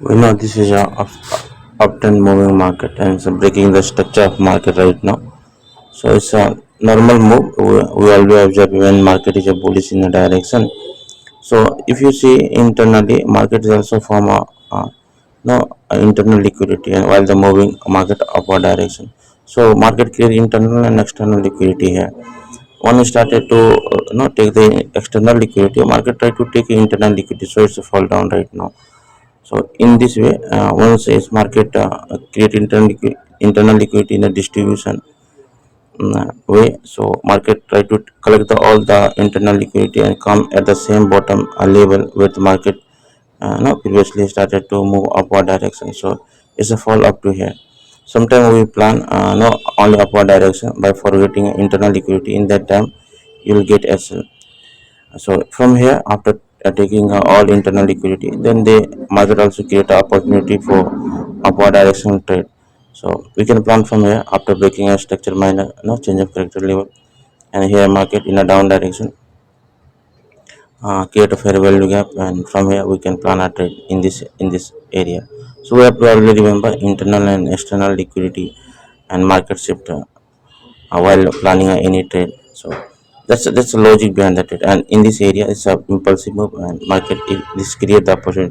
We know this is a uptrend moving market and it's breaking the structure of market right now. So it's a normal move. We always observe when market is a bullish in a direction. So if you see internally, market is also form a no internal liquidity, and while the moving market upward direction. So market create internal and external liquidity here. When we started to take the external liquidity, market try to take internal liquidity, so it's a fall down right now. So in this way, once is market create internal liquidity in a distribution way, so market try to collect all the internal liquidity and come at the same bottom level where the market previously started to move upward direction. So it's a fall up to here. Sometimes we plan no only upward direction by forgetting internal liquidity. In that time, you will get SL. So from here, after taking all internal liquidity, then the market also create a opportunity for upward direction trade. So we can plan from here after breaking a structure minor change of character level, and here market in a down direction create a fair value gap, and from here we can plan a trade in this area. So we have to always remember internal and external liquidity and market shift while planning any trade. So that's a logic behind the trade, and in this area it's a impulsive move, and market this create the opportunity